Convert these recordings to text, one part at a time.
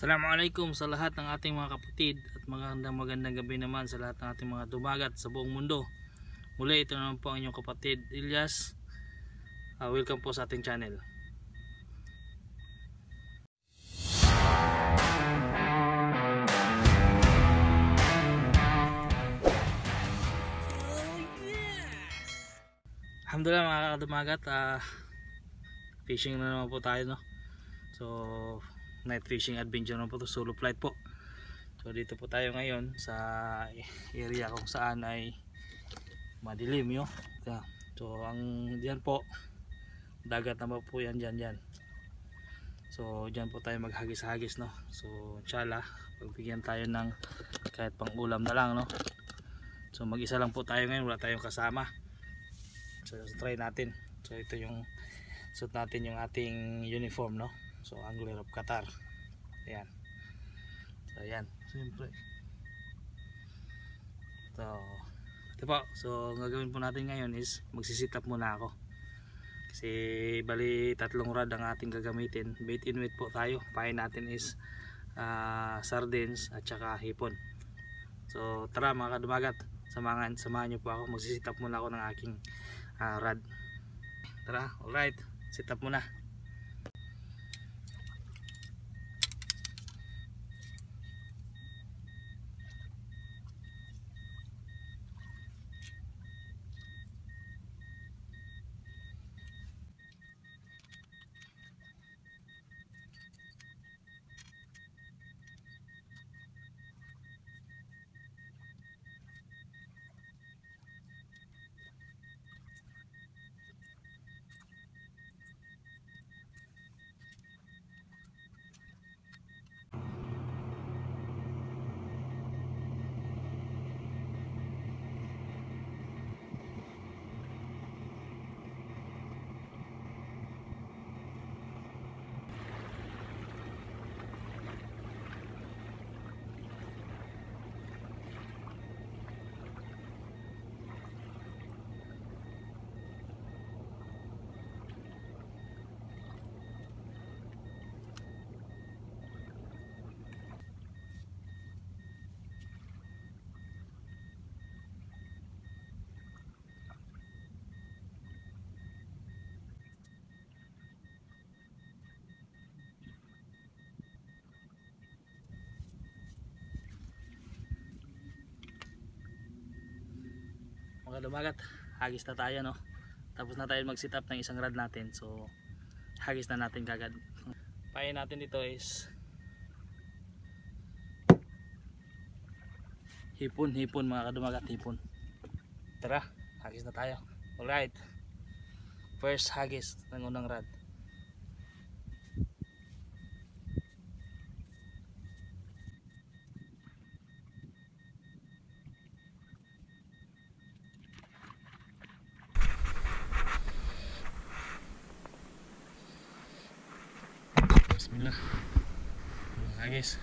Assalamualaikum sa lahat ng ating mga kapatid at magandang gabi naman sa lahat ng ating mga dumagat sa buong mundo. Muli ito naman po ang inyong kapatid Ilyas. Welcome po sa ating channel. Alhamdulillah mga dumagat, fishing na naman po tayo, no? So night fishing adventure na po to, solo flight po. So dito po tayo ngayon sa area kung saan ay madilim yo. So ang diyan po dagat naman po yan dyan. So dyan po tayo maghagis-hagis, no. So inshallah pagbigyan tayo ng kahit pang ulam na lang, no. So mag-isa lang po tayo ngayon, wala tayong kasama. So try natin. So ito yung suit natin, yung ating uniform, no. So Angler of Qatar. Ayan. So ayan, siyempre. So ito po. So ang gagawin po natin ngayon is magsisit up muna ako. Kasi bali 3 rod ang ating gagamitin. Bait in weight po tayo. Pain natin is sardines at saka hipon. So tara mga kadumagat, samahan nyo po ako. Magsisit up muna ako ng aking rod. Tara, alright, sit up muna. Mga lumagat, hagis na tayo, no. Tapos na tayo mag sit up ng isang rod natin. So hagis na natin kagad. Pain natin dito is hipon mga kadumagat, hipon. Tara, hagis na tayo. Alright, first hagis ng unang rod. Bismillah. Hagis.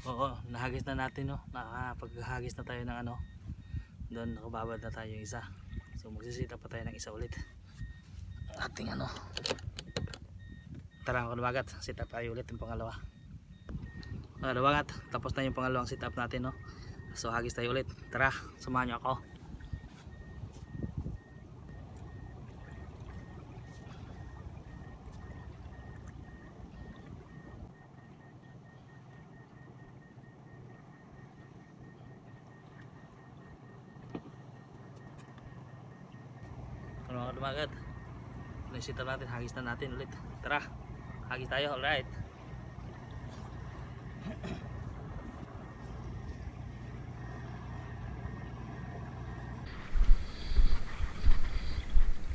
Oo, nahagis na natin, no. Nakapaghagis na tayo ng ano. Doon nakababad na tayo yung isa. So magsisita pa tayo ng isa ulit. Ating ano. Tara mga lumagat, sit up tayo ulit yung pangalawa. Mga lumagat, tapos na yung pangalawang sit up natin, no. So hagis tayo ulit. Tara, samahan nyo ako. dumagat. Naisita natin, hagis na natin ulit. Tara, hagis tayo, alright.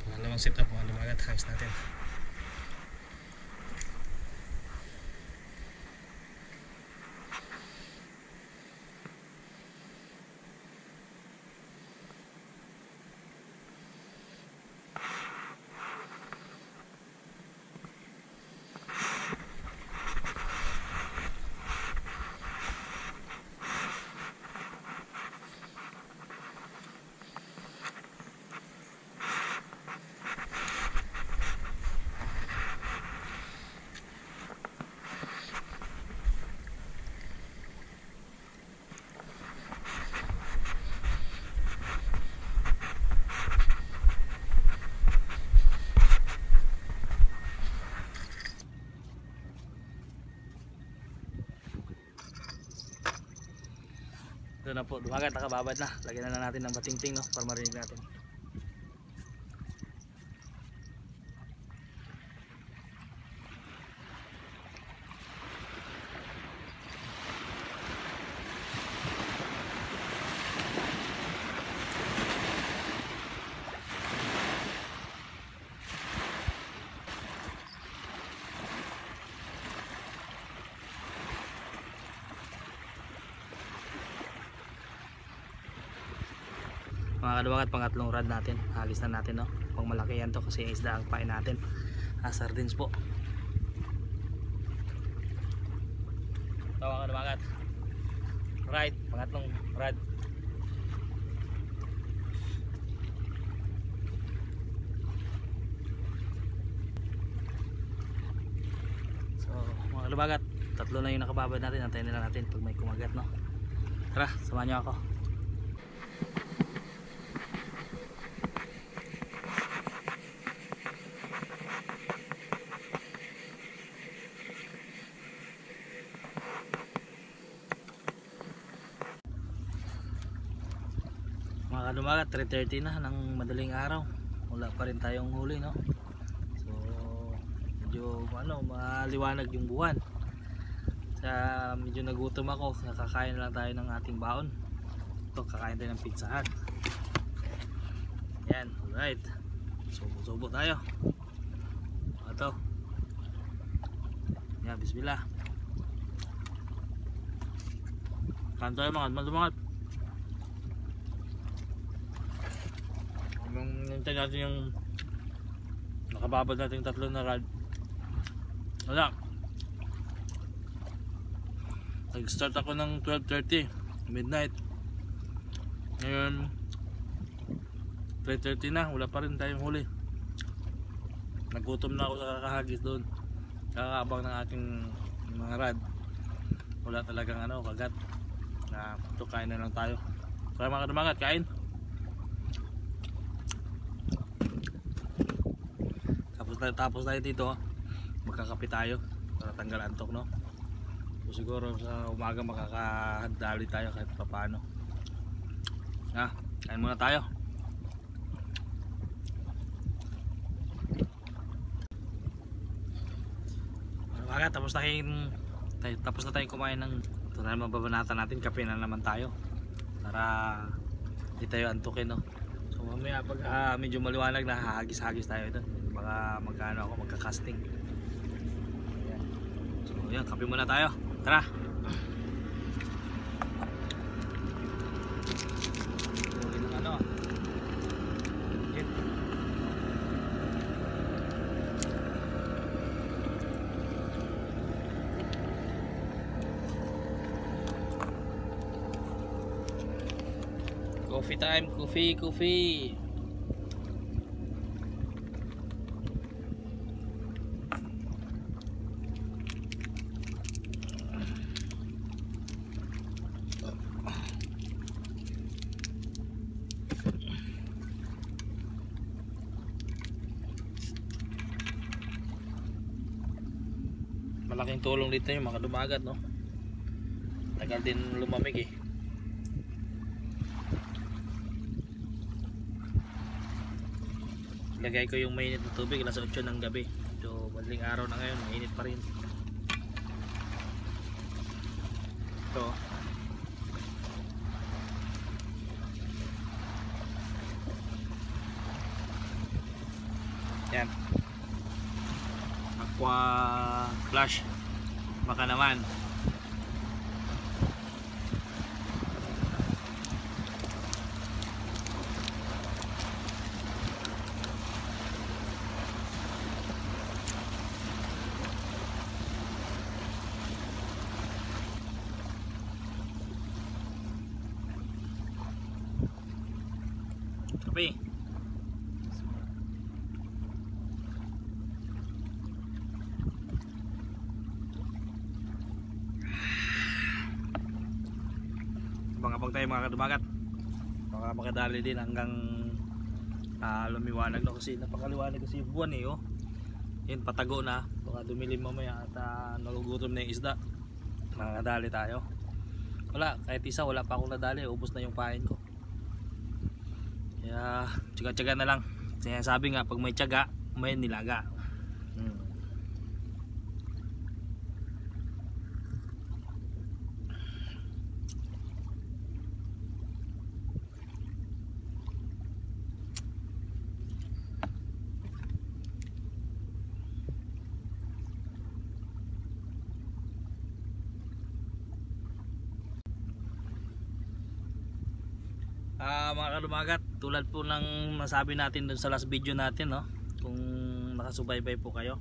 Pangalawang set up mga dumagat, hagis natin. Doon na po, dumagat, nakababad na. Lagyan na natin ng batingting, no, para marinig natin. Mga kadumagat, pangatlong rod natin, halis na natin, no. Pang malaki yan to kasi isda ang pain natin, sardines po. Ito mga kadumagat, right, pangatlong rod. So mga kadumagat, tatlo na yung nakababad natin. Antayin nila natin pag may kumagat, no. Tara, samahan nyo ako. Mga kadumagat, 3:30 na ng madaling araw, wala pa rin tayong huli, no. So medyo maliwanag yung buwan. Medyo nagutom ako, kakain lang tayo ng ating baon. Ito, kakain tayo ng pizzahan. Yan, alright, subo tayo. Ito yan, bismillah. Kain tayo mga kadumagat. Hintay natin yung nakababad natin yung tatlo na rod. Wala, nag-start ako ng 12:30 midnight. Ngayon 3:30 na, wala pa rin tayong huli. Nagutom na ako sa kakahagis doon, kakaabang ng ating mga rod. Wala talagang kagat na ito, kain na lang tayo. Kaya mga kadumagat, kain. Tapos tayo dito, magkakape tayo para tanggal antok, no. So siguro sa umaga makakadali tayo kahit paano. Kain muna tayo. Umaga, tapos na tayong kumain ng ito na naman babanatan natin. Kape na naman tayo para hindi tayo antukin, no. So mamaya pag medyo maliwanag na, hahagis-hagis tayo doon. Baka magka-casting. Ayan. So yan, kape muna tayo. Tara. Coffee time, coffee. Malaking tulong dito yung mga dumagat, no. Tagal din lumamig eh. Lagay ko yung mainit na tubig alas 8 ng gabi. So madaling araw na ngayon, mainit pa rin. Ito. Yan. Aqua flash. Baka naman. Kape. Abang-abang tayo mga kadumagat. Baka makadali din hanggang lumiwanag na kasi napakaliwanag kasi yung buwan eh oh. Yun patago na. Baka dumilim mamaya at nagugutom na yung isda. Makakadali tayo. Wala, kahit isa wala pa akong nadali. Ubos na yung pain ko. Kaya tsaga-tsaga na lang. Kaya sabi nga pag may tsaga, may nilaga. Mga kalumagat, tulad po ng nasabi natin dun sa last video natin, no? Kung nakasubaybay po kayo,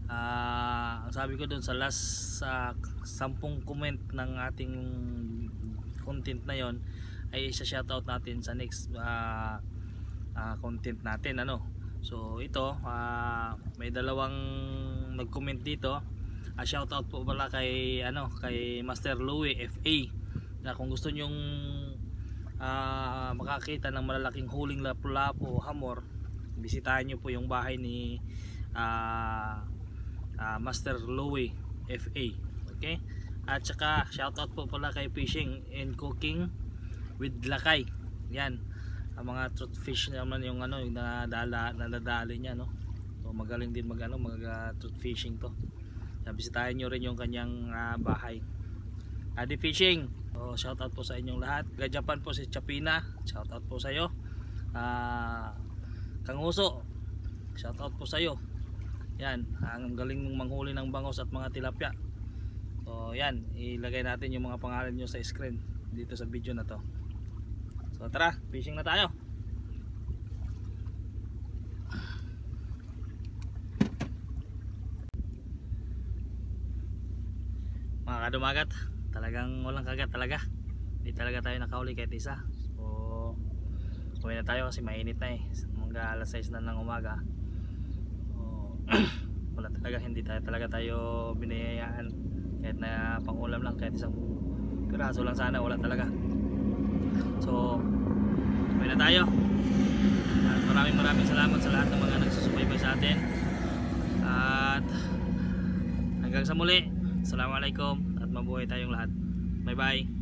ang sabi ko dun sa last 10 comment ng ating content na yon ay isa shoutout natin sa next content natin, ano. So ito, may dalawang nag-comment dito. Shoutout po pala kay kay Master Louie FA, na kung gusto nyong makakita ng malalaking huling lapu-lapu o hamor, bisitahin nyo po yung bahay ni Master Louie FA. Okay? At saka shoutout po pala kay Fishing and Cooking with Lakay. Yan, ang mga trout fish naman yung yung nadadali niya, no. So magaling din mag trout fishing to. Bisitahin nyo rin yung kanyang bahay. Adi Fishing, shoutout po sa inyong lahat. Gajapan po si Chapina, shoutout po sa iyo. Kang Uso, shoutout po sa iyo. Yan, ang galing mong manghuli ng bangos at mga tilapia. So yan, ilagay natin yung mga pangalan nyo sa screen dito sa video na to. So tara, fishing na tayo. Mga kadumagat, talagang walang kagat talaga. Hindi talaga tayo nakahuli kahit isa. So uwi na tayo kasi mainit na eh. Hanggang alas 6 na ng umaga. So, wala talaga, hindi talaga tayo binayayaan. Kahit na pangulam lang, kahit isang piraso lang sana, wala talaga. So uwi na tayo. At maraming salamat sa lahat ng mga nagsusubaybay sa atin. At hanggang sa muli, assalamualaikum at mabuhay tayong lahat. Bye bye.